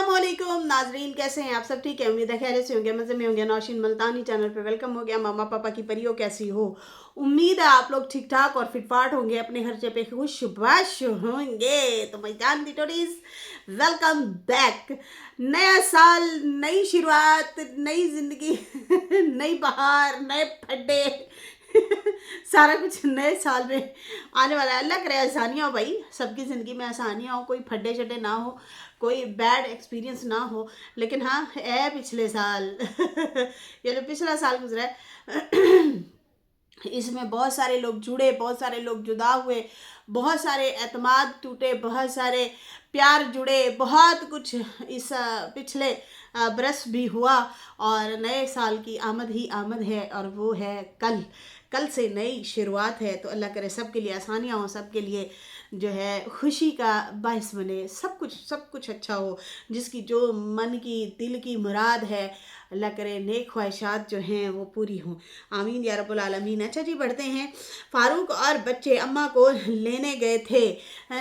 अस्सलामुअलैकुम नाजरीन, कैसे हैं आप सब? ठीक है, उम्मीद है खैरियत से होंगे, मज़े में होंगे। नौशीन मुल्तानी चैनल पे वेलकम हो गया। मामा पापा की परियों कैसी हो? उम्मीद है आप लोग ठीक ठाक और फिटफाट होंगे, अपने खर्चे पे खुश बाश होंगे। तो मैं जानती टोरीज, वेलकम बैक। नया साल, नई शुरुआत, नई जिंदगी नई बहार, नए फड्डे सारा कुछ नए साल में आने वाला है। अल्लाह करे आसानियाँ हो भाई, सबकी ज़िंदगी में आसानियाँ हो, कोई फड्डे शड्डे ना हो, कोई बैड एक्सपीरियंस ना हो। लेकिन हाँ है पिछले साल ये जो पिछला साल गुजरा है इसमें बहुत सारे लोग जुड़े, बहुत सारे लोग जुदा हुए, बहुत सारे एतमाद टूटे, बहुत सारे प्यार जुड़े, बहुत कुछ इस पिछले बरस भी हुआ। और नए साल की आमद ही आमद है, और वो है कल। कल से नई शुरुआत है। तो अल्लाह करे सब के लिए आसानियाँ हो, सब के लिए जो है खुशी का बायस बने, सब कुछ अच्छा हो, जिसकी जो मन की दिल की मुराद है अल्लाह करे नेक ख्वाहिशात जो हैं वो पूरी हों। आमीन या रब्बुल आलमीन। अच्छा जी, बढ़ते हैं। फारूक और बच्चे अम्मा को लेने गए थे।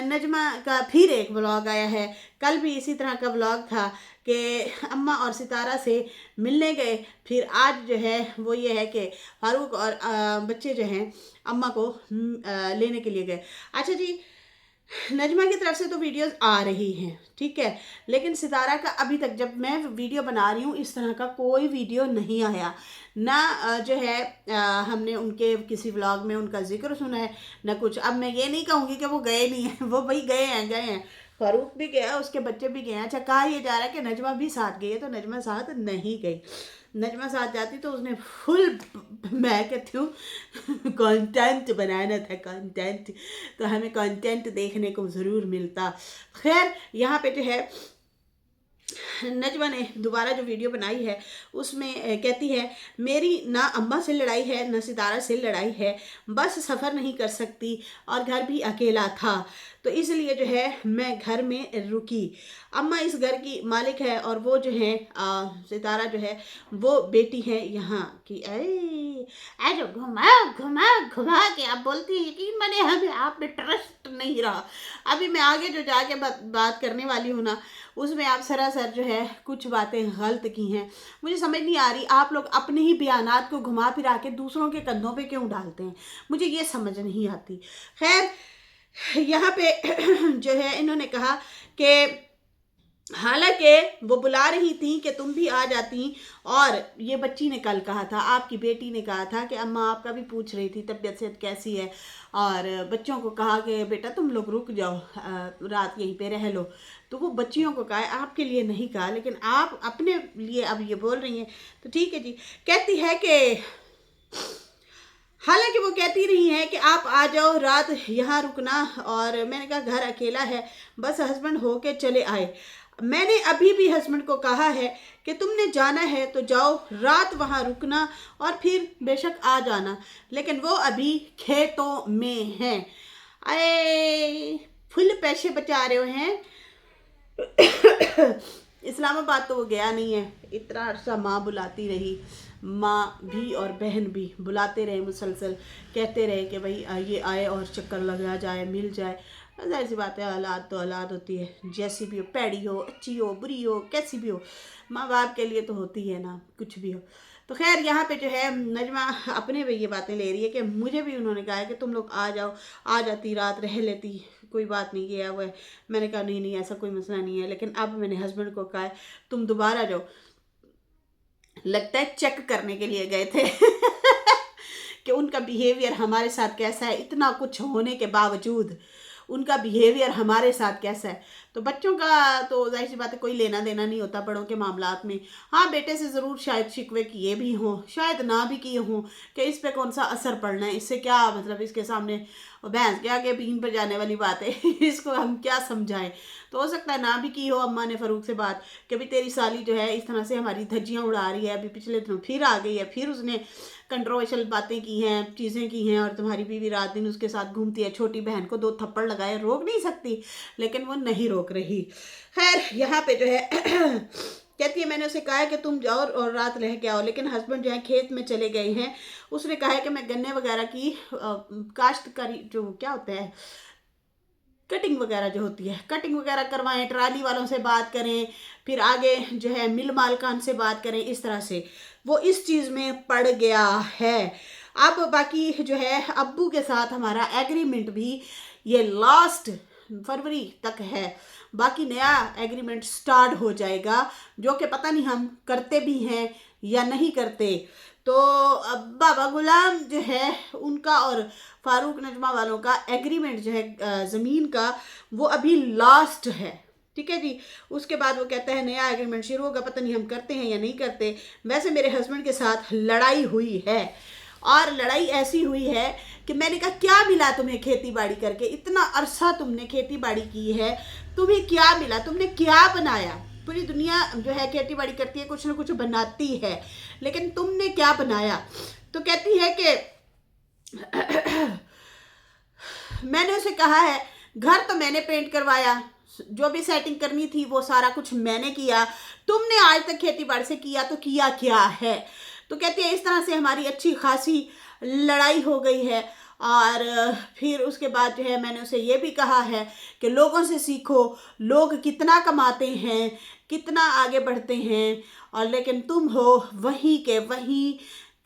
नजमा का फिर एक व्लॉग आया है। कल भी इसी तरह का व्लॉग था कि अम्मा और सितारा से मिलने गए। फिर आज जो है वो ये है कि फारूक और बच्चे जो हैं अम्मा को लेने के लिए गए। अच्छा जी, नजमा की तरफ से तो वीडियोस आ रही हैं, ठीक है, लेकिन सितारा का अभी तक जब मैं वीडियो बना रही हूँ इस तरह का कोई वीडियो नहीं आया ना। जो है हमने उनके किसी व्लॉग में उनका जिक्र सुना है ना कुछ। अब मैं ये नहीं कहूँगी कि वो गए नहीं हैं, वो भाई गए हैं। फारूक भी गया, उसके बच्चे भी गए हैं। अच्छा, कहा यह जा रहा है कि नजमा भी साथ गई है, तो नजमा साथ नहीं गई। नजमा साथ जाती तो उसने फुल, मैं कहती हूँ कंटेंट बनाना था, कंटेंट। तो हमें कंटेंट देखने को ज़रूर मिलता। खैर, यहाँ पे जो है नजमा ने दोबारा जो वीडियो बनाई है उसमें कहती है, मेरी ना अम्मा से लड़ाई है ना सितारा से लड़ाई है, बस सफ़र नहीं कर सकती और घर भी अकेला था, तो इसलिए जो है मैं घर में रुकी। अम्मा इस घर की मालिक है और वो जो है सितारा जो है वो बेटी है यहाँ की। जो घुमा घुमा घुमा के आप बोलती है, यकीन माने हमें आप में ट्रस्ट नहीं रहा। अभी मैं आगे जो जाके बात करने वाली हूँ ना, उसमें आप सरासर जो है कुछ बातें गलत की हैं। मुझे समझ नहीं आ रही, आप लोग अपने ही बयानात को घुमा फिरा के दूसरों के कंधों पे क्यों डालते हैं, मुझे ये समझ नहीं आती। खैर, यहाँ पे जो है इन्होंने कहा कि हालांकि वो बुला रही थी कि तुम भी आ जाती, और ये बच्ची ने कल कहा था, आपकी बेटी ने कहा था कि अम्मा आपका भी पूछ रही थी तबीयत सेहत कैसी है, और बच्चों को कहा कि बेटा तुम लोग रुक जाओ, रात यहीं पे रह लो। तो वो बच्चियों को कहा, आपके लिए नहीं कहा, लेकिन आप अपने लिए अब ये बोल रही हैं, तो ठीक है जी। कहती है कि हालांकि वो कहती रही है कि आप आ जाओ, रात यहाँ रुकना, और मैंने कहा घर अकेला है, बस हस्बैंड होके चले आए। मैंने अभी भी हस्बैंड को कहा है कि तुमने जाना है तो जाओ, रात वहाँ रुकना और फिर बेशक आ जाना, लेकिन वो अभी खेतों में हैं। अरे फुल पैसे बचा रहे हैं। इस्लामाबाद तो वो गया नहीं है, इतना अरसा माँ बुलाती रही, माँ भी और बहन भी बुलाते रहे, मुसलसल कहते रहे कि भाई ये आए और चक्कर लगा जाए, मिल जाए। जाहिर सी बात है, औलाद तो औलाद होती है, जैसी भी हो, पैड़ी हो, अच्छी हो, बुरी हो, कैसी भी हो, माँ बाप के लिए तो होती है ना, कुछ भी हो। तो खैर, यहाँ पे जो है नजमा अपने पे ये बातें ले रही है कि मुझे भी उन्होंने कहा है कि तुम लोग आ जाओ, आ जाती, रात रह लेती, कोई बात नहीं किया हुआ है। मैंने कहा नहीं नहीं, ऐसा कोई मसला नहीं है, लेकिन अब मैंने हस्बैंड को कहा है तुम दोबारा जाओ। लगता है चेक करने के लिए गए थे कि उनका बिहेवियर हमारे साथ कैसा है, इतना कुछ होने के बावजूद उनका बिहेवियर हमारे साथ कैसा है। तो बच्चों का तो जाहिर सी बात है कोई लेना देना नहीं होता बड़ों के मामलात में। हाँ, बेटे से ज़रूर शायद शिकवे किए भी हों, शायद ना भी किए हों, कि इस पे कौन सा असर पड़ना है, इससे क्या मतलब, इसके सामने भैंस के आगे बीन पर जाने वाली बात है इसको हम क्या समझाएं। तो हो सकता है ना भी की हो अम्मा ने फ़ारूक से बात कि भाई तेरी साली जो है इस तरह से हमारी धज्जियाँ उड़ा रही है, अभी पिछले दिनों फिर आ गई है, फिर उसने कंट्रोवर्शियल बातें की हैं, चीज़ें की हैं, और तुम्हारी बीवी रात दिन उसके साथ घूमती है, छोटी बहन को 2 थप्पड़ लगाए, रोक नहीं सकती, लेकिन वो नहीं रोक रही। खैर, यहाँ पे जो है कहती है मैंने उसे कहा है कि तुम जाओ और रात रह के आओ, लेकिन हस्बैंड जो है खेत में चले गए हैं। उसने कहा है कि मैं गन्ने वगैरह की काश्तकारी जो क्या होता है कटिंग वगैरह जो होती है, कटिंग वगैरह करवाएं, ट्राली वालों से बात करें, फिर आगे जो है मिल मालकान से बात करें, इस तरह से वो इस चीज़ में पड़ गया है। अब बाकी जो है अब्बू के साथ हमारा एग्रीमेंट भी ये लास्ट फरवरी तक है, बाकी नया एग्रीमेंट स्टार्ट हो जाएगा, जो कि पता नहीं हम करते भी हैं या नहीं करते। तो अब बाबा गुलाम जो है उनका और फारूक नजमा वालों का एग्रीमेंट जो है ज़मीन का, वो अभी लास्ट है, ठीक है जी। उसके बाद वो कहता है नया एग्रीमेंट शुरू होगा, पता नहीं हम करते हैं या नहीं करते। वैसे मेरे हस्बैंड के साथ लड़ाई हुई है, और लड़ाई ऐसी हुई है कि मैंने कहा क्या मिला तुम्हें खेती बाड़ी करके, इतना अरसा तुमने खेती बाड़ी की है, तुम्हें क्या मिला, तुमने क्या बनाया। पूरी दुनिया जो है खेती बाड़ी करती है, कुछ ना कुछ बनाती है, लेकिन तुमने क्या बनाया। तो कहती है कि मैंने उसे कहा है घर तो मैंने पेंट करवाया, जो भी सेटिंग करनी थी वो सारा कुछ मैंने किया, तुमने आज तक खेती बाड़ी से किया तो किया क्या है। तो कहती है इस तरह से हमारी अच्छी खासी लड़ाई हो गई है। और फिर उसके बाद जो है मैंने उसे ये भी कहा है कि लोगों से सीखो, लोग कितना कमाते हैं, कितना आगे बढ़ते हैं, और लेकिन तुम हो वहीं के वहीं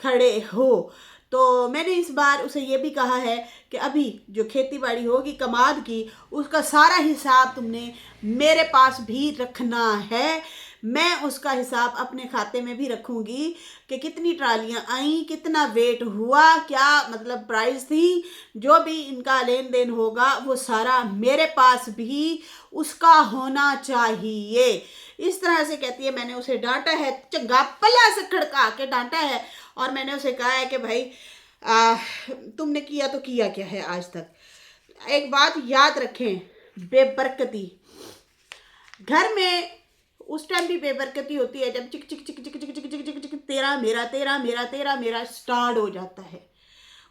खड़े हो। तो मैंने इस बार उसे ये भी कहा है कि अभी जो खेती बाड़ी होगी कमाद की, उसका सारा हिसाब तुमने मेरे पास भी रखना है। मैं उसका हिसाब अपने खाते में भी रखूँगी कि कितनी ट्रालियाँ आईं, कितना वेट हुआ, क्या मतलब प्राइस थी, जो भी इनका लेन देन होगा वो सारा मेरे पास भी उसका होना चाहिए। इस तरह से कहती है। मैंने उसे डांटा है, चंगा पला से खड़का के डांटा है, और मैंने उसे कहा है कि भाई तुमने किया तो किया क्या है आज तक। एक बात याद रखें, बेबरकती घर में उस टाइम भी बेबरकती होती है जब चिक चिक चिक चिक चिक चिक चिक चिक चिक तेरा मेरा तेरा मेरा तेरा मेरा स्टार्ट हो जाता है।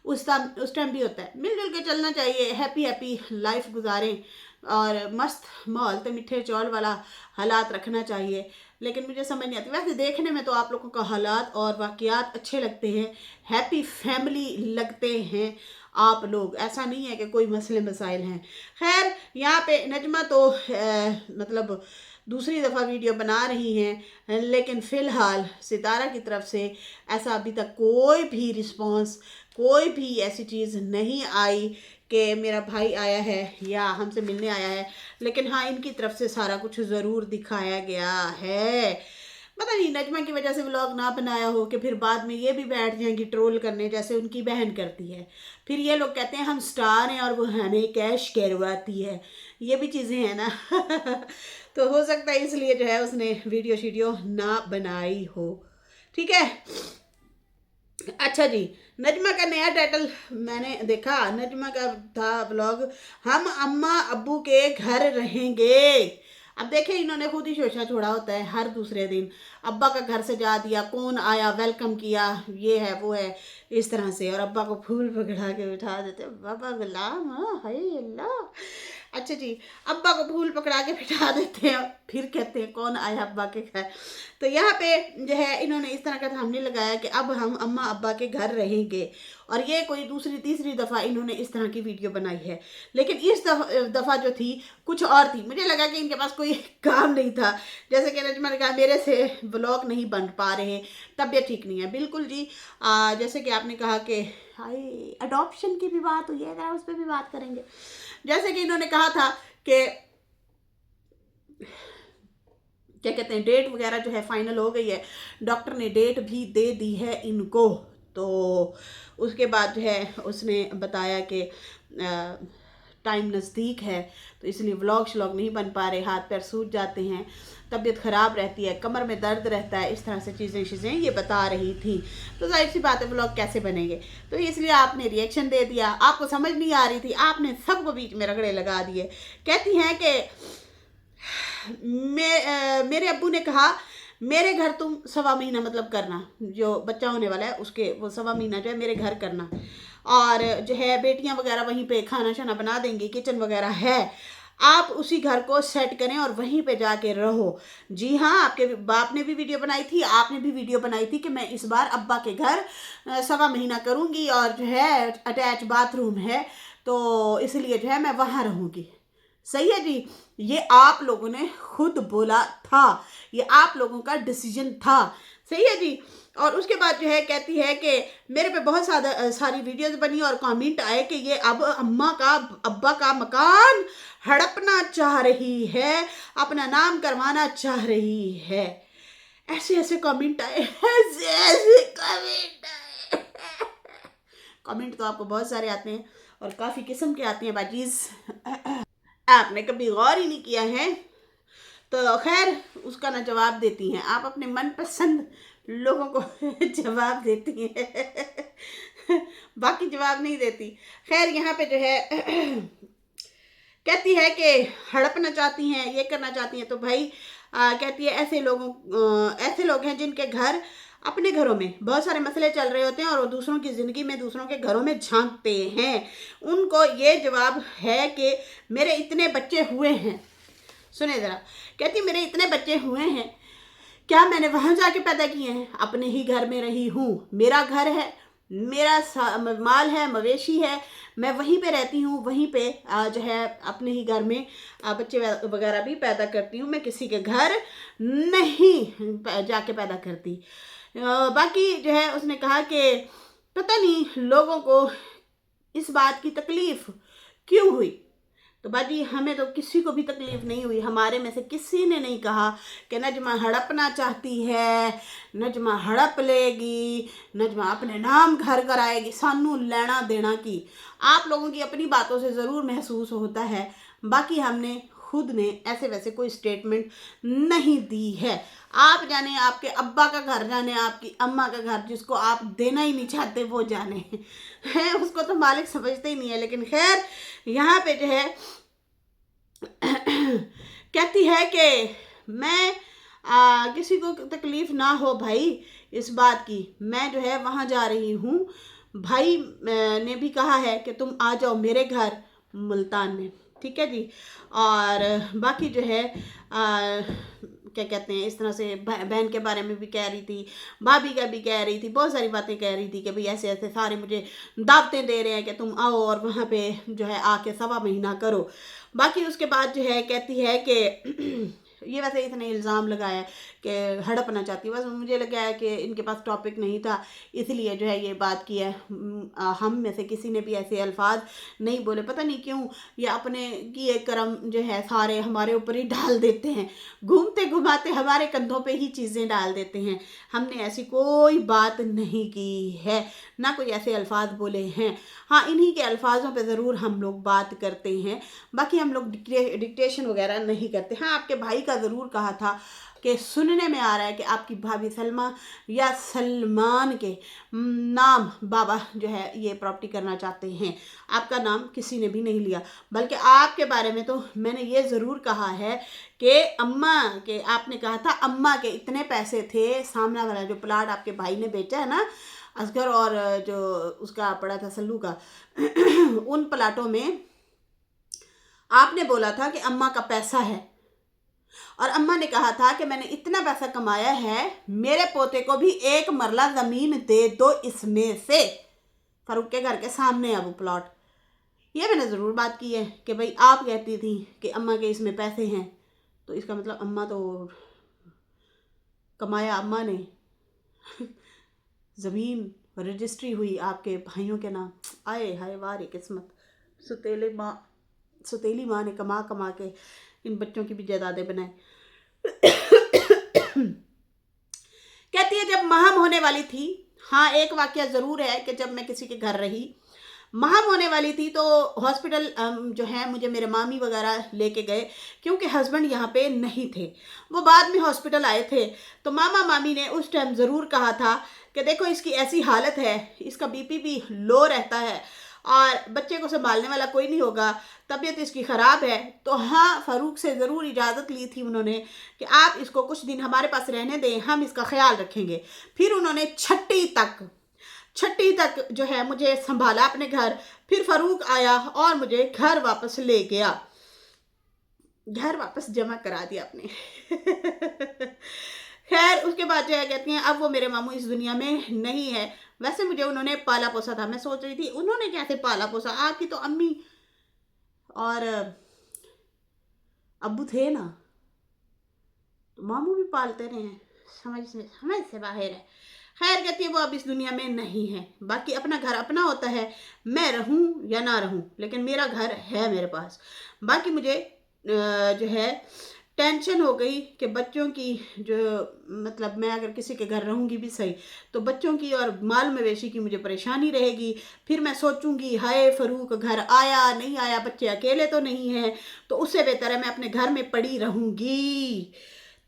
उस टाइम भी होता है। मिलजुल के चलना चाहिए, हैप्पी हैप्पी लाइफ गुजारें, और मस्त माहौल तो मिठे चौल वाला हालात रखना चाहिए। लेकिन मुझे समझ नहीं आती, वैसे देखने में तो आप लोगों का हालात और वाक़यात अच्छे लगते हैं, हैप्पी फैमिली लगते हैं आप लोग, ऐसा नहीं है कि कोई मसले मसाइल हैं। खैर यहाँ पे नजमा तो मतलब दूसरी दफ़ा वीडियो बना रही हैं, लेकिन फ़िलहाल सितारा की तरफ से ऐसा अभी तक कोई भी रिस्पांस, कोई भी ऐसी चीज़ नहीं आई कि मेरा भाई आया है या हमसे मिलने आया है। लेकिन हाँ, इनकी तरफ से सारा कुछ ज़रूर दिखाया गया है। पता नहीं नजमा की वजह से व्लॉग ना बनाया हो कि फिर बाद में ये भी बैठ जाएंगी ट्रोल करने, जैसे उनकी बहन करती है। फिर ये लोग कहते हैं हम स्टार हैं और वो हमें कैश करवाती है, ये भी चीज़ें हैं ना। तो हो सकता है इसलिए जो है उसने वीडियो शीडियो ना बनाई हो, ठीक है। अच्छा जी, नजमा का नया टाइटल मैंने देखा, नजमा का था व्लॉग हम अम्मा अब्बू के घर रहेंगे। अब देखें, इन्होंने खुद ही शोशा छोड़ा होता है, हर दूसरे दिन अब्बा का घर सजा दिया, कौन आया वेलकम किया, ये है वो है, इस तरह से, और अब्बा को फूल पकड़ा के बिठा देते, बाबा गुलाम हाय अल्लाह। अच्छा जी, अब्बा को फूल पकड़ा के बिठा देते हैं, फिर कहते हैं कौन आया अब्बा के घर। तो यहाँ पे जो है इन्होंने इस तरह का थामने लगाया कि अब हम अम्मा अब्बा के घर रहेंगे, और ये कोई दूसरी तीसरी दफ़ा इन्होंने इस तरह की वीडियो बनाई है। लेकिन इस दफ़ा जो थी कुछ और थी, मुझे लगा कि इनके पास कोई काम नहीं था। जैसे कि नजमा ने कहा मेरे से व्लॉग नहीं बन पा रहे, तबीयत ठीक नहीं है। बिल्कुल जी, जैसे कि आपने कहा कि हाय अडॉप्शन की भी बात हुई है, उस पर भी बात करेंगे। जैसे कि इन्होंने कहा था कि क्या कहते हैं, डेट वगैरह जो है फाइनल हो गई है, डॉक्टर ने डेट भी दे दी है इनको। तो उसके बाद जो है उसने बताया कि टाइम नज़दीक है, तो इसलिए व्लॉग श्लॉग नहीं बन पा रहे, हाथ पैर सूज जाते हैं, तबीयत ख़राब रहती है, कमर में दर्द रहता है, इस तरह से चीज़ें ये बता रही थी। तो जाहिर सी बात है व्लॉग कैसे बनेंगे, तो इसलिए आपने रिएक्शन दे दिया। आपको समझ नहीं आ रही थी, आपने सबको बीच में रगड़े लगा दिए। कहती हैं कि मेरे अब्बू ने कहा मेरे घर तुम 1.25 महीना मतलब करना, जो बच्चा होने वाला है उसके वो 1.25 महीना जो है मेरे घर करना, और जो है बेटियां वगैरह वहीं पे खाना शाना बना देंगी, किचन वगैरह है, आप उसी घर को सेट करें और वहीं पे जाके रहो। जी हाँ, आपके बाप ने भी वीडियो बनाई थी, आपने भी वीडियो बनाई थी कि मैं इस बार अब्बा के घर 1.25 महीना करूँगी, और जो है अटैच बाथरूम है, तो इसलिए जो है मैं वहाँ रहूँगी। सही है जी, ये आप लोगों ने खुद बोला था, ये आप लोगों का डिसीजन था। सही है जी। और उसके बाद जो है कहती है कि मेरे पे बहुत सारी वीडियोस बनी और कमेंट आए कि ये अब अम्मा का अब्बा का मकान हड़पना चाह रही है, अपना नाम करवाना चाह रही है। ऐसे ऐसे कमेंट आए, ऐसे ऐसे कमेंट आए। कमेंट तो आपको बहुत सारे आते हैं और काफ़ी किस्म के आते हैं बाजीज, आपने कभी गौर ही नहीं किया है। तो खैर उसका ना जवाब देती हैं आप, अपने मनपसंद लोगों को जवाब देती हैं, बाकी जवाब नहीं देती। खैर यहाँ पे जो है कहती है कि हड़पना चाहती हैं, ये करना चाहती हैं। तो भाई कहती है ऐसे लोग हैं जिनके घर, अपने घरों में बहुत सारे मसले चल रहे होते हैं और वो दूसरों की ज़िंदगी में, दूसरों के घरों में झांकते हैं। उनको ये जवाब है कि मेरे इतने बच्चे हुए हैं, सुने ज़रा, कहती मेरे इतने बच्चे हुए हैं, क्या मैंने वहाँ जाके पैदा किए हैं? अपने ही घर में रही हूँ, मेरा घर है, मेरा माल है, मवेशी है, मैं वहीं पे रहती हूँ, वहीं पे जो है अपने ही घर में बच्चे वगैरह भी पैदा करती हूँ, मैं किसी के घर नहीं जाके पैदा करती। बाकी जो है उसने कहा कि पता नहीं लोगों को इस बात की तकलीफ़ क्यों हुई। तो बाजी हमें तो किसी को भी तकलीफ़ नहीं हुई, हमारे में से किसी ने नहीं कहा कि नजमा हड़पना चाहती है, नजमा हड़प लेगी, नजमा अपने नाम घर कराएगी, सानू लेना देना की आप लोगों की अपनी बातों से ज़रूर महसूस होता है। बाकी हमने खुद ने ऐसे वैसे कोई स्टेटमेंट नहीं दी है। आप जाने आपके अब्बा का घर, जाने आपकी अम्मा का घर, जिसको आप देना ही नहीं चाहते वो जाने है, उसको तो मालिक समझते ही नहीं है। लेकिन खैर यहाँ पे जो है कहती है कि मैं किसी को तकलीफ़ ना हो भाई इस बात की, मैं जो है वहाँ जा रही हूँ, भाई ने भी कहा है कि तुम आ जाओ मेरे घर मुल्तान में, ठीक है जी। और बाकी जो है क्या कहते हैं, इस तरह से बहन के बारे में भी कह रही थी, भाभी का भी कह रही थी, बहुत सारी बातें कह रही थी कि भाई ऐसे ऐसे सारे मुझे दावतें दे रहे हैं कि तुम आओ और वहाँ पे जो है आके 1.25 महीना करो। बाकी उसके बाद जो है कहती है कि ये वैसे इसने इल्ज़ाम लगाया कि हड़पना चाहती है, बस मुझे लगा है कि इनके पास टॉपिक नहीं था इसलिए जो है ये बात की है। हम में से किसी ने भी ऐसे अल्फाज नहीं बोले, पता नहीं क्यों ये अपने किए कर्म जो है सारे हमारे ऊपर ही डाल देते हैं, घूमते घुमाते हमारे कंधों पे ही चीज़ें डाल देते हैं। हमने ऐसी कोई बात नहीं की है, ना कोई ऐसे अल्फाज बोले हैं। हाँ, इन्हीं के अल्फाजों पे ज़रूर हम लोग बात करते हैं, बाकी हम लोग डिक्टेशन वगैरह नहीं करते। हाँ, आपके भाई का ज़रूर कहा था कि सुनने में आ रहा है कि आपकी भाभी सलमा या सलमान के नाम बाबा जो है ये प्रॉपर्टी करना चाहते हैं। आपका नाम किसी ने भी नहीं लिया, बल्कि आपके बारे में तो मैंने ये ज़रूर कहा है कि अम्मा के, आपने कहा था अम्मा के इतने पैसे थे, सामने वाला जो प्लाट आपके भाई ने बेचा है ना असगर, और जो उसका पड़ा था सल्लू का उन प्लाटों में आपने बोला था कि अम्मा का पैसा है, और अम्मा ने कहा था कि मैंने इतना पैसा कमाया है, मेरे पोते को भी 1 मरला ज़मीन दे दो इसमें से, फारूक के घर के सामने है वो प्लॉट। ये मैंने ज़रूर बात की है कि भाई आप कहती थी कि अम्मा के इसमें पैसे हैं, तो इसका मतलब अम्मा तो कमाया अम्मा ने, ज़मीन रजिस्ट्री हुई आपके भाइयों के नाम। आए हाय वारी किस्मत, सुतेली माँ ने कमा कमा के इन बच्चों की भी जायदादें बनाए। कहती है जब महम होने वाली थी, हाँ एक वाकया ज़रूर है कि जब मैं किसी के घर रही, महम होने वाली थी तो हॉस्पिटल जो है मुझे मेरे मामी वगैरह लेके गए, क्योंकि हस्बैंड यहाँ पे नहीं थे, वो बाद में हॉस्पिटल आए थे। तो मामा मामी ने उस टाइम ज़रूर कहा था कि देखो इसकी ऐसी हालत है, इसका बीपी भी लो रहता है और बच्चे को संभालने वाला कोई नहीं होगा, तबीयत इसकी ख़राब है। तो हाँ, फ़ारूक से ज़रूर इजाज़त ली थी उन्होंने कि आप इसको कुछ दिन हमारे पास रहने दें, हम इसका ख्याल रखेंगे। फिर उन्होंने छठी तक जो है मुझे संभाला अपने घर। फिर फ़ारूक आया और मुझे घर वापस ले गया, घर वापस जमा करा दिया अपने। खैर उसके बाद जो है कहती हैं अब वो मेरे मामू इस दुनिया में नहीं है। वैसे मुझे उन्होंने पाला पोसा था, मैं सोच रही थी उन्होंने कैसे पाला पोसा, आपकी तो अम्मी और अब्बू थे ना, तो मामू भी पालते रहे हैं, समझ से बाहर है। खैर कहती है वो अब इस दुनिया में नहीं है। बाकी अपना घर अपना होता है, मैं रहूं या ना रहूं, लेकिन मेरा घर है मेरे पास। बाकी मुझे जो है टेंशन हो गई कि बच्चों की जो, मतलब मैं अगर किसी के घर रहूंगी भी सही, तो बच्चों की और माल मवेशी की मुझे परेशानी रहेगी। फिर मैं सोचूंगी हाय फरूक घर आया नहीं आया, बच्चे अकेले तो नहीं हैं, तो उससे बेहतर है मैं अपने घर में पड़ी रहूंगी।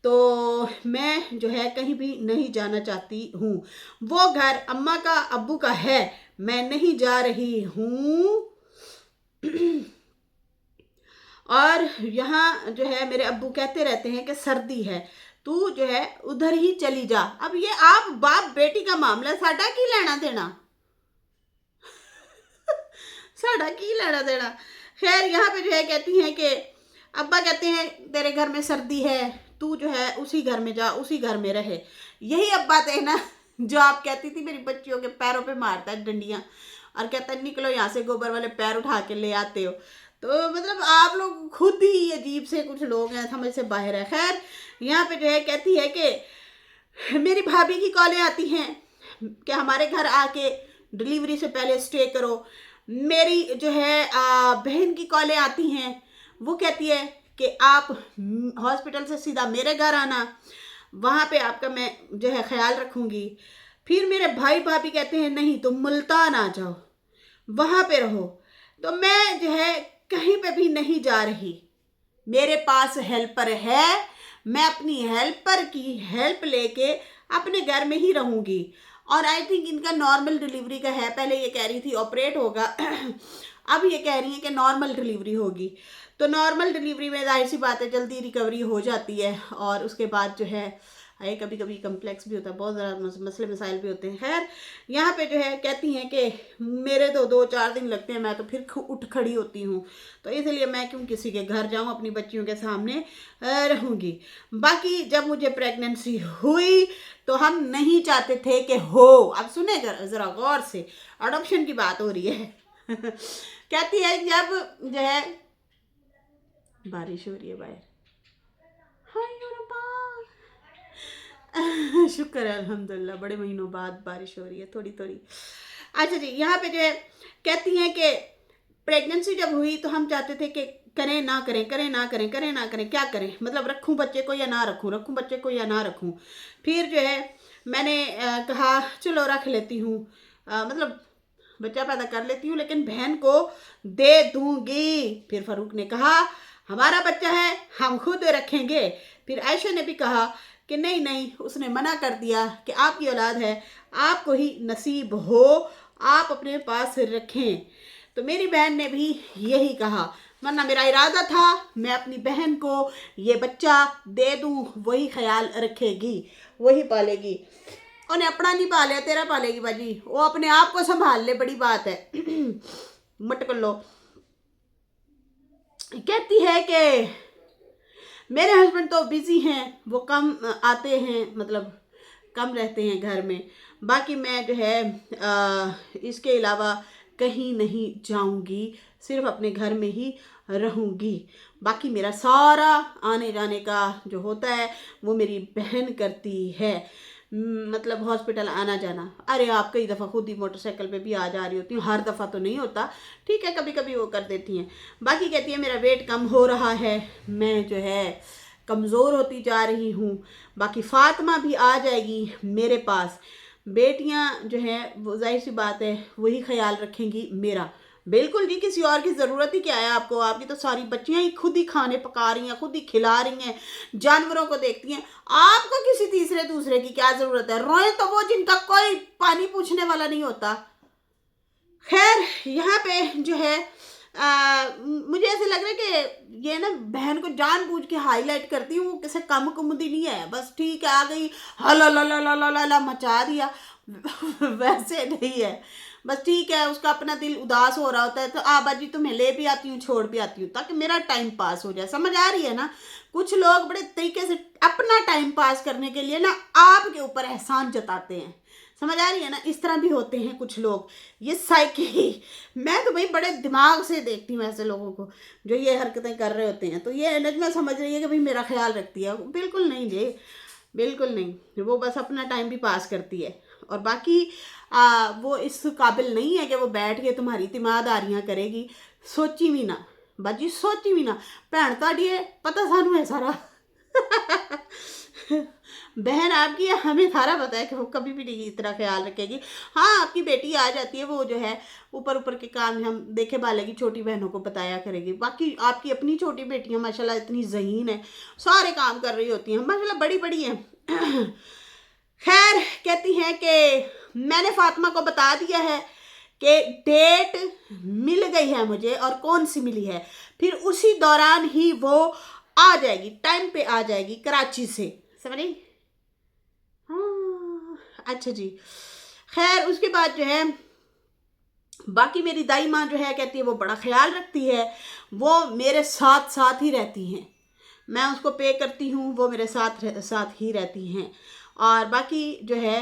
तो मैं जो है कहीं भी नहीं जाना चाहती हूँ। वो घर अम्मा का अब्बू का है, मैं नहीं जा रही हूँ। और यहाँ जो है मेरे अब्बू कहते रहते हैं कि सर्दी है, तू जो है उधर ही चली जा। अब ये आप बाप बेटी का मामला, साडा की लेना देना साडा की लेना देना। खैर यहाँ पे जो है कहती हैं कि अब्बा कहते हैं तेरे घर में सर्दी है, तू जो है उसी घर में जा, उसी घर में रहे। यही अब्बा थे ना जो आप कहती थी मेरी बच्चियों के पैरों पे मारता है डंडियां और कहता है निकलो यहाँ से, गोबर वाले पैर उठा के ले आते हो। तो मतलब आप लोग खुद ही अजीब से कुछ लोग हैं, समझ से बाहर है। खैर यहाँ पे जो है कहती है कि मेरी भाभी की कॉलें आती हैं कि हमारे घर आके डिलीवरी से पहले स्टे करो। मेरी जो है बहन की कॉलें आती हैं, वो कहती है कि आप हॉस्पिटल से सीधा मेरे घर आना, वहाँ पे आपका मैं जो है ख्याल रखूँगी। फिर मेरे भाई भाभी कहते हैं नहीं तुम मुल्तान आ जाओ, वहाँ पे रहो। तो मैं जो है कहीं पे भी नहीं जा रही, मेरे पास हेल्पर है, मैं अपनी हेल्पर की हेल्प लेके अपने घर में ही रहूँगी। और आई थिंक इनका नॉर्मल डिलीवरी का है, पहले ये कह रही थी ऑपरेट होगा अब ये कह रही है कि नॉर्मल डिलीवरी होगी। तो नॉर्मल डिलीवरी में जाहिर सी बात है जल्दी रिकवरी हो जाती है, और उसके बाद जो है कभी कभी कम्प्लेक्स भी होता है, बहुत ज़्यादा मसले मसाइल भी होते हैं। खैर यहाँ पे जो है कहती हैं कि मेरे तो 2-4 दिन लगते हैं, मैं तो फिर उठ खड़ी होती हूँ, तो इसलिए मैं क्यों किसी के घर जाऊँ, अपनी बच्चियों के सामने रहूँगी। बाकी जब मुझे प्रेगनेंसी हुई तो हम नहीं चाहते थे कि हो, अब सुने ज़रा गौर से, अडॉप्शन की बात हो रही है कहती है जब जो है बारिश हो रही है बाहर, शुक्र है अल्हम्दुलिल्लाह, बड़े महीनों बाद बारिश हो रही है थोड़ी थोड़ी। अच्छा जी, यहाँ पे जो है कहती हैं कि प्रेगनेंसी जब हुई तो हम चाहते थे कि करें ना करें, करें ना करें, करें ना करें, क्या करें, मतलब रखूं बच्चे को या ना रखूं, रखूं बच्चे को या ना रखूं। फिर जो है मैंने कहा चलो रख लेती हूँ, मतलब बच्चा पैदा कर लेती हूँ, लेकिन बहन को दे दूंगी। फिर फारूक ने कहा हमारा बच्चा है हम खुद रखेंगे। फिर आयशा ने भी कहा कि नहीं नहीं, उसने मना कर दिया कि आपकी औलाद है, आपको ही नसीब हो, आप अपने पास रखें। तो मेरी बहन ने भी यही कहा, वरना मेरा इरादा था मैं अपनी बहन को ये बच्चा दे दूं, वही ख्याल रखेगी, वही पालेगी। उन्हें अपना नहीं पाले, तेरा पालेगी बाजी, वो अपने आप को संभाल ले, बड़ी बात है मत कर लो। कहती है कि मेरे हस्बैंड तो बिज़ी हैं, वो कम आते हैं, मतलब कम रहते हैं घर में। बाकी मैं जो है इसके अलावा कहीं नहीं जाऊंगी, सिर्फ अपने घर में ही रहूंगी। बाकी मेरा सारा आने जाने का जो होता है वो मेरी बहन करती है, मतलब हॉस्पिटल आना जाना। अरे आप कई दफ़ा खुद ही मोटरसाइकिल पे भी आ जा रही होती हूँ, हर दफ़ा तो नहीं होता, ठीक है कभी कभी वो कर देती हैं। बाकी कहती है मेरा वेट कम हो रहा है, मैं जो है कमज़ोर होती जा रही हूँ। बाकी फ़ातिमा भी आ जाएगी मेरे पास, बेटियाँ जो हैं वो जाहिर सी बात है वही ख्याल रखेंगी मेरा। बिल्कुल जी, किसी और की ज़रूरत ही क्या है आपको, आपकी तो सारी बच्चियाँ ही खुद ही खाने पका रही हैं, खुद ही खिला रही हैं, जानवरों को देखती हैं, आपको किसी तीसरे दूसरे की क्या ज़रूरत है। रोए तो वो जिनका कोई पानी पूछने वाला नहीं होता। खैर यहाँ पे जो है मुझे ऐसे लग रहा है कि ये ना बहन को जानबूझ के हाईलाइट करती हूँ, वो किसी कम कुमुदी नहीं है, बस ठीक है आ गई हला मचा दिया वैसे नहीं है, बस ठीक है उसका अपना दिल उदास हो रहा होता है तो बाजी तुम्हें ले भी आती हूँ छोड़ भी आती हूँ ताकि मेरा टाइम पास हो जाए। समझ आ रही है ना। कुछ लोग बड़े तरीके से अपना टाइम पास करने के लिए ना आपके ऊपर एहसान जताते हैं, समझ आ रही है ना। इस तरह भी होते हैं कुछ लोग, ये साइकी। मैं तो भाई बड़े दिमाग से देखती हूँ ऐसे लोगों को जो ये हरकतें कर रहे होते हैं। तो ये नजमा समझ रही है कि भाई मेरा ख्याल रखती है, बिल्कुल नहीं जी, बिल्कुल नहीं। वो बस अपना टाइम भी पास करती है, और बाकी वो इस काबिल नहीं है कि वो बैठ के तुम्हारी तिमादारियाँ करेगी। सोची भी ना बाजी, सोची भी ना। भैन ताड़ी है, पता सानू है सारा। बहन आपकी है, हमें सारा पता है कि वो कभी भी नहीं इतना ख्याल रखेगी। हाँ, आपकी बेटी आ जाती है, वो जो है ऊपर ऊपर के काम हम देखे भालेगी, छोटी बहनों को बताया करेगी। बाकी आपकी अपनी छोटी बेटियां माशाल्लाह इतनी ज़हीन है, सारे काम कर रही होती हैं माशाल्लाह, बड़ी बड़ी हैं। खैर, कहती हैं कि मैंने फातिमा को बता दिया है कि डेट मिल गई है मुझे, और कौन सी मिली है, फिर उसी दौरान ही वो आ जाएगी, टाइम पे आ जाएगी कराची से। समझी? हाँ, अच्छा जी। खैर, उसके बाद जो है बाकी मेरी दाई माँ जो है कहती है वो बड़ा ख्याल रखती है, वो मेरे साथ साथ ही रहती हैं। मैं उसको पे करती हूँ, वो मेरे साथ साथ ही रहती हैं। और बाकी जो है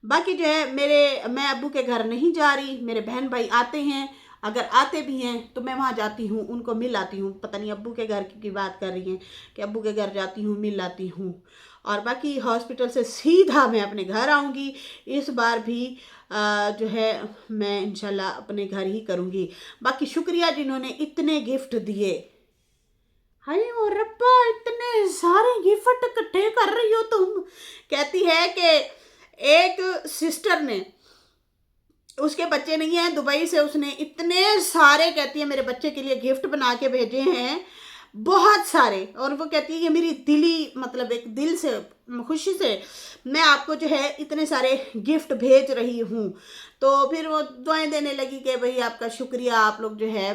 बाकी जो है मैं अब्बू के घर नहीं जा रही, मेरे बहन भाई आते हैं, अगर आते भी हैं तो मैं वहाँ जाती हूँ, उनको मिल आती हूँ। पता नहीं अब्बू के घर की बात कर रही हैं कि अब्बू के घर जाती हूँ, मिल आती हूँ। और बाकी हॉस्पिटल से सीधा मैं अपने घर आऊँगी। इस बार भी जो है मैं इंशाल्लाह अपने घर ही करूँगी। बाकी शुक्रिया जिन्होंने इतने गिफ्ट दिए। हाय और रब्बा, इतने सारे गिफ्ट इकट्ठे कर रही हो तुम। कहती है कि एक सिस्टर ने, उसके बच्चे नहीं है, दुबई से उसने इतने सारे, कहती है मेरे बच्चे के लिए गिफ्ट बना के भेजे हैं, बहुत सारे। और वो कहती है कि मेरी दिली मतलब एक दिल से खुशी से मैं आपको जो है इतने सारे गिफ्ट भेज रही हूँ। तो फिर वो दुआएं देने लगी कि भाई आपका शुक्रिया, आप लोग जो है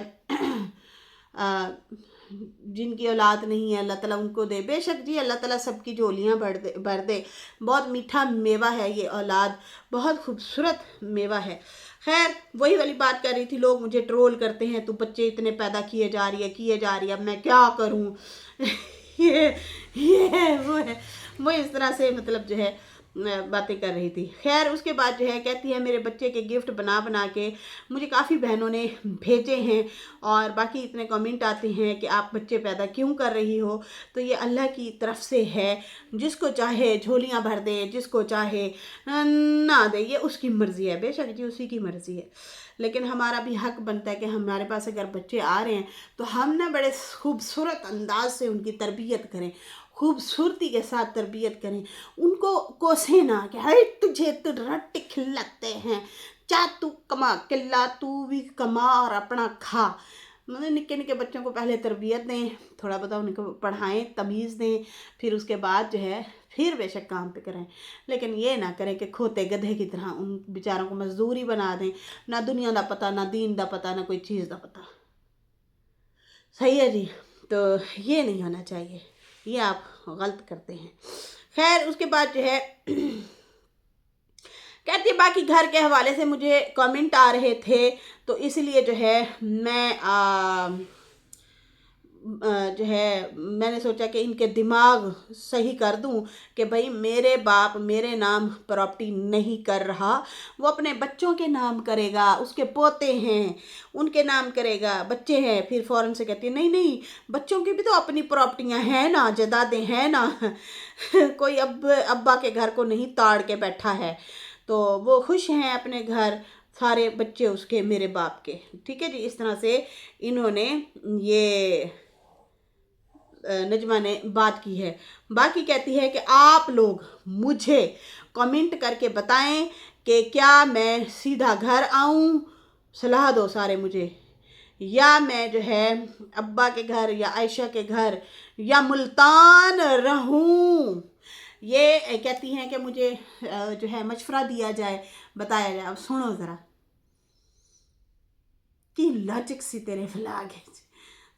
जिनकी औलाद नहीं है अल्लाह ताला उनको दे। बेशक जी, अल्लाह ताला सबकी झोलियाँ भर दे। बहुत मीठा मेवा है ये औलाद, बहुत खूबसूरत मेवा है। खैर, वही वाली बात कर रही थी, लोग मुझे ट्रोल करते हैं, तू बच्चे इतने पैदा किए जा रही है, अब मैं क्या करूँ। ये वो है, वो इस तरह से मतलब जो है बातें कर रही थी। खैर, उसके बाद जो है कहती है मेरे बच्चे के गिफ्ट बना बना के मुझे काफ़ी बहनों ने भेजे हैं, और बाकी इतने कमेंट आते हैं कि आप बच्चे पैदा क्यों कर रही हो। तो ये अल्लाह की तरफ से है, जिसको चाहे झोलियाँ भर दे, जिसको चाहे ना दे, ये उसकी मर्ज़ी है। बेशक जी, उसी की मर्ज़ी है, लेकिन हमारा भी हक बनता है कि हमारे पास अगर बच्चे आ रहे हैं तो हम ना बड़े खूबसूरत अंदाज से उनकी तरबियत करें, खूबसूरती के साथ तरबियत करें, उनको कोसे ना कि हाय तुझे तो रट खिलाते हैं, चा तू कमा किला, तू भी कमा और अपना खा। मतलब निक्के निक्के बच्चों को पहले तरबियत दें, थोड़ा बहुत उनको पढ़ाएं, तमीज़ दें, फिर उसके बाद जो है फिर बेशक काम पे करें। लेकिन ये ना करें कि खोते गधे की तरह उन बेचारों को मजदूरी बना दें, ना दुनिया का पता, ना दीन का पता, ना कोई चीज़ का पता। सही है जी, तो ये नहीं होना चाहिए, ये आप गलत करते हैं। खैर, उसके बाद जो है कहती है बाकी घर के हवाले से मुझे कमेंट आ रहे थे, तो इसलिए जो है मैं जो है मैंने सोचा कि इनके दिमाग सही कर दूं कि भाई मेरे बाप मेरे नाम प्रॉपर्टी नहीं कर रहा, वो अपने बच्चों के नाम करेगा, उसके पोते हैं उनके नाम करेगा, बच्चे हैं। फिर फ़ौरन से कहती है नहीं नहीं, बच्चों की भी तो अपनी प्रॉपर्टियां हैं ना, जायदादें हैं ना। कोई अब्बा के घर को नहीं ताड़ के बैठा है, तो वो खुश हैं अपने घर, सारे बच्चे उसके मेरे बाप के। ठीक है जी, इस तरह से इन्होंने ये नजमा ने बात की है। बाकी कहती है कि आप लोग मुझे कमेंट करके बताएं कि क्या मैं सीधा घर आऊं, सलाह दो सारे मुझे, या मैं जो है अब्बा के घर या आयशा के घर या मुल्तान रहूं। ये कहती हैं कि मुझे जो है मशवरा दिया जाए, बताया जाए। अब सुनो ज़रा कि लॉजिक सी तेरे फ्लैग है।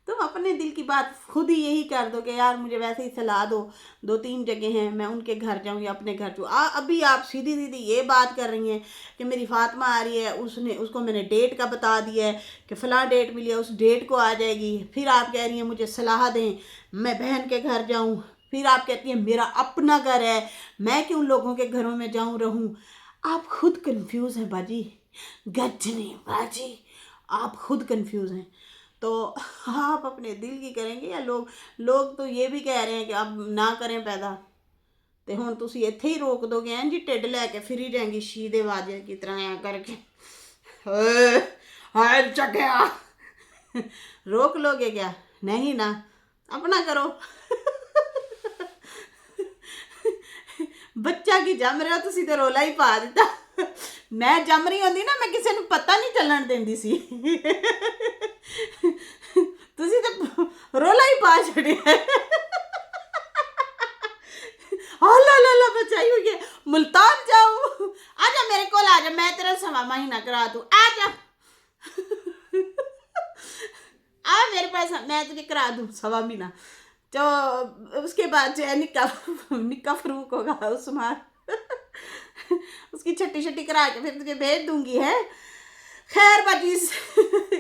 तुम अपने दिल की बात खुद ही यही कर दो कि यार मुझे वैसे ही सलाह दो, 2-3 जगह हैं, मैं उनके घर जाऊं या अपने घर जाऊँ। अभी आप सीधी सीधी ये बात कर रही हैं कि मेरी फातिमा आ रही है, उसको मैंने डेट का बता दिया है कि फ़लाँ डेट मिली है, उस डेट को आ जाएगी। फिर आप कह रही हैं मुझे सलाह दें, मैं बहन के घर जाऊँ, फिर आप कहती हैं मेरा अपना घर है, मैं क्यों लोगों के घरों में जाऊं रहूं। आप खुद कंफ्यूज हैं बाजी, गजनी बाजी, आप खुद कंफ्यूज हैं। तो आप अपने दिल की करेंगे या लोग तो ये भी कह रहे हैं कि आप ना करें पैदा। ਤੇ ਹੁਣ ਤੁਸੀਂ ਇੱਥੇ ਹੀ ਰੋਕ ਦੋਗੇ ਐਂ ਜੀ ਢਿੱਡ ਲੈ ਕੇ ਫਿਰੀ ਜਾਏਗੀ ਸ਼ੀ ਦੇ ਵਾਜੇ की तरह ਐਂ करके हाय चकिया। रोक लोगे क्या? नहीं ना, अपना करो। ਬੱਚਾ ਕੀ ਜੰਮ ਰਿਹਾ, ਤੁਸੀਂ ਤੇ ਰੋਲਾ ਹੀ ਪਾ ਦਿੱਤਾ। ਮੈਂ ਜੰਮ ਰਹੀ ਹੁੰਦੀ ਨਾ, ਮੈਂ ਕਿਸੇ ਨੂੰ ਪਤਾ ਨਹੀਂ ਚੱਲਣ ਦਿੰਦੀ ਸੀ। ਤੁਸੀਂ ਤੇ ਰੋਲਾ ਹੀ ਪਾ ਛੱਡਿਆ। ला ला ला बचाई हुई है, मुल्तान जाऊं, आजा मेरे को आ जा, मैं तेरा 1.5 महीना करा दूं, आजा। आ मेरे पास, मैं तुझे करा दूं 1.5 महीना। तो उसके बाद जो है निक्का फरूक होगा उस्मान, उसकी छट्टी छट्टी करा के फिर तुझे भेज दूंगी है। खैर बाजी,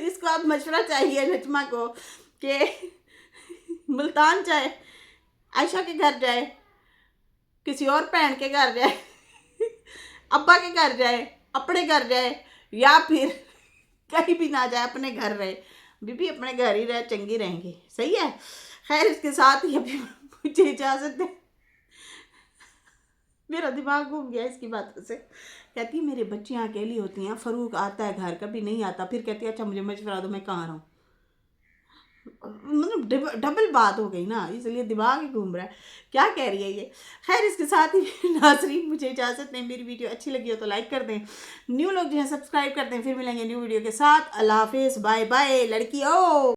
इसको अब मशवरा चाहिए नजमा को कि मुल्तान जाए, आयशा के घर जाए, किसी और बहन के घर जाए, अब्बा के घर जाए, अपने घर जाए, या फिर कहीं भी ना जाए, अपने घर रहे। बीबी अपने घर ही रहे, चंगी रहेंगी, सही है। खैर इसके साथ ही अभी मुझे इजाज़त दे, मेरा दिमाग घूम गया इसकी बातों से। कहती है मेरे बच्चियाँ अकेली होती हैं, फ़रूक आता है घर, कभी नहीं आता, फिर कहती है अच्छा मुझे मशवरा दो, मैं कहाँ रहूँ। मतलब डबल बात हो गई ना, इसलिए दिमाग ही घूम रहा है, क्या कह रही है ये। खैर इसके साथ ही नाज़रीन मुझे इजाज़त दें, मेरी वीडियो अच्छी लगी हो तो लाइक कर दें, न्यू लोग जो हैं सब्सक्राइब कर दें। फिर मिलेंगे न्यू वीडियो के साथ। अल्लाह हाफिज़, बाय बाय लड़की ओ।